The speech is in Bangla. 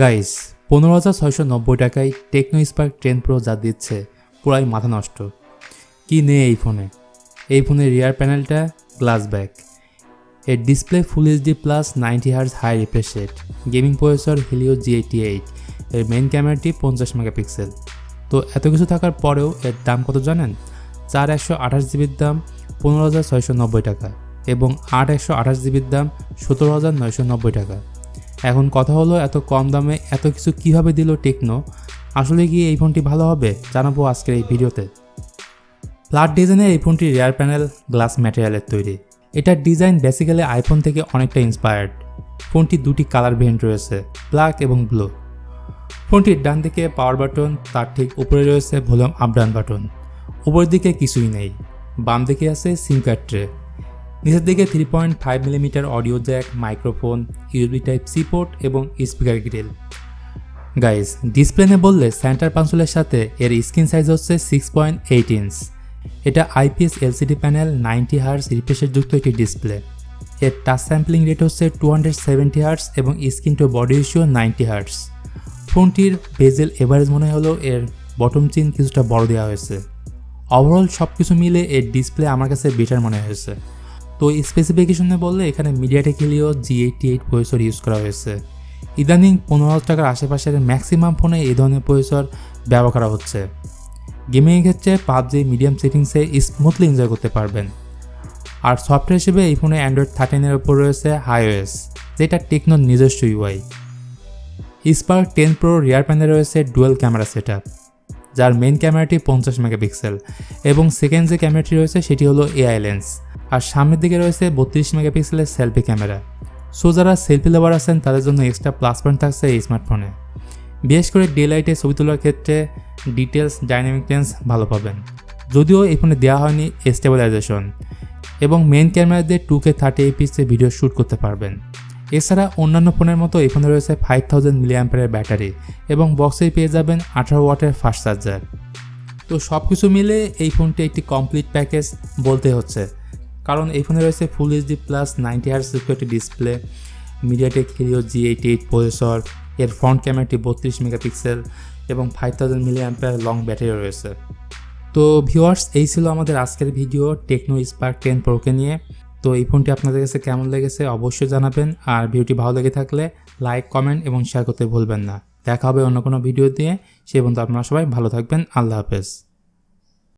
গাইস 15,690 টাকায় টেকনো স্পার্ক 10 প্রো যা দিচ্ছে পুরাই মাথা নষ্ট। কি নেই এই ফোনে? এই ফোনের রিয়ার প্যানেলটা গ্লাস ব্যাক, এর display full HD plus 90 hertz high refresh rate, gaming processor Helio G88, এর মেইন ক্যামেরাটি 50 মেগাপিক্সেল। তো এত কিছু থাকার পরেও এর দাম কত জানেন? 4 128 জিবির দাম 15,690 টাকা এবং 8 128 জিবির দাম 17,990 টাকা। এখন কথা হলো, এত কম দামে এত কিছু কিভাবে দিল টেকনো? আসলে কি এই ফোনটি ভালো হবে জানাবো আজকের এই ভিডিওতে। ফ্ল্যাট ডিজাইনের এই ফোনটি রিয়ার প্যানেল গ্লাস ম্যাটেরিয়ালের তৈরি। এটার ডিজাইন বেসিক্যালি আইফোন থেকে অনেকটা ইন্সপায়ার্ড। ফোনটি দুটি কালার ভেরিয়েন্ট রয়েছে, ব্ল্যাক এবং ব্লু। ফোনটির ডান দিকে পাওয়ার বাটন, তার ঠিক উপরে রয়েছে ভলিউম আপ ডাউন বাটন। উপরের দিকে কিছুই নেই, বাম দিকে আছে সিম কার্ড ট্রে। নিচের দিকে 3.5 millimetre audio jack, microphone, USB type C port এবং স্পিকার গ্রিল। গাইস, ডিসপ্লে নিয়ে বললে সেন্টার কনসোলের সাথে এর স্ক্রিন সাইজ হচ্ছে 6.8 ইঞ্চ। এটা IPS LCD panel, 90 hertz refresh যুক্ত একটি ডিসপ্লে। এর টাচ স্যাম্পলিং রেট হচ্ছে 270 হার্জ এবং screen to body ratio 90 hertz. ফোনটির বেজেল এভারেজ মনে হলো এর বটম চিন কিছুটা বড় দেওয়া হয়েছে। ওভারঅল সব কিছু মিলে এর ডিসপ্লে আমার কাছে বেটার মনে হয়েছে। তো স্পেসিফিকেশনে বললে এখানে MediaTek Helio G88 processor use করা হয়েছে। ইদানিং 15,000 টাকার আশেপাশের ম্যাক্সিমাম ফোনে এই ধরনের প্রসেসর ব্যবহার করা হচ্ছে। গেমিংয়ের ক্ষেত্রে পাবজি মিডিয়াম সেটিংসে স্মুথলি এনজয় করতে পারবেন। আর সফটওয়্যার হিসেবে এই ফোনে অ্যান্ড্রয়েড 13 উপর রয়েছে iOS, যেটা টেকনোর নিজস্ব ইউআই। স্পার্ক 10 প্রো রিয়ার প্যানেলে রয়েছে ডুয়েল ক্যামেরা সেটআপ, যার মেইন ক্যামেরাটি 50 মেগাপিক্সেল এবং সেকেন্ড যে ক্যামেরাটি রয়েছে সেটি হলো এআই লেন্স। আর সামনের দিকে রয়েছে 32 মেগাপিক্সেলের সেলফি ক্যামেরা। সো যারা সেলফি লাভার আছেন তাদের জন্য এক্সট্রা প্লাস পয়েন্ট থাকছে এই স্মার্টফোনে। বিশেষ করে ডে লাইটে ছবি তোলার ক্ষেত্রে ডিটেলস, ডাইনামিক লেন্স ভালো পাবেন। যদিও এই ফোনে দেওয়া হয়নি স্টেবিলাইজেশন, এবং মেইন ক্যামেরা দিয়ে 2K 30fps ভিডিও শ্যুট করতে পারবেন। এছাড়া অন্যান্য ফোনের মতো এই ফোনে রয়েছে 5000 মিলিঅ্যাম্পিয়ারের ব্যাটারি এবং বক্সেই পেয়ে যাবেন 18 ওয়াটের ফাস্ট চার্জার। তো সব কিছু মিলে এই ফোনটি একটি কমপ্লিট প্যাকেজ বলতে হচ্ছে, কারণ এই ফোনে রয়েছে ফুল এইচডি প্লাস 90 হার্জ একটি display, MediaTek Helio G88 processor, এর ফ্রন্ট ক্যামেরাটি 32 মেগাপিক্সেল এবং 5000 মিলিঅ্যাম্পিয়ার লং ব্যাটারি রয়েছে। তো ভিউয়ার্স, এই ছিল আমাদের আজকের ভিডিও টেকনো স্পার্ক 10 প্রোকে নিয়ে। তো এই ফোনটি আপনাদের কাছে কেমন লেগেছে অবশ্যই জানাবেন, আর ভিডিওটি ভালো লেগে থাকলে লাইক, কমেন্ট এবং শেয়ার করতে ভুলবেন না। দেখা হবে অন্য কোনো ভিডিও দিয়ে। সেই পর্যন্ত আপনারা সবাই ভালো থাকবেন। আল্লাহ হাফেজ।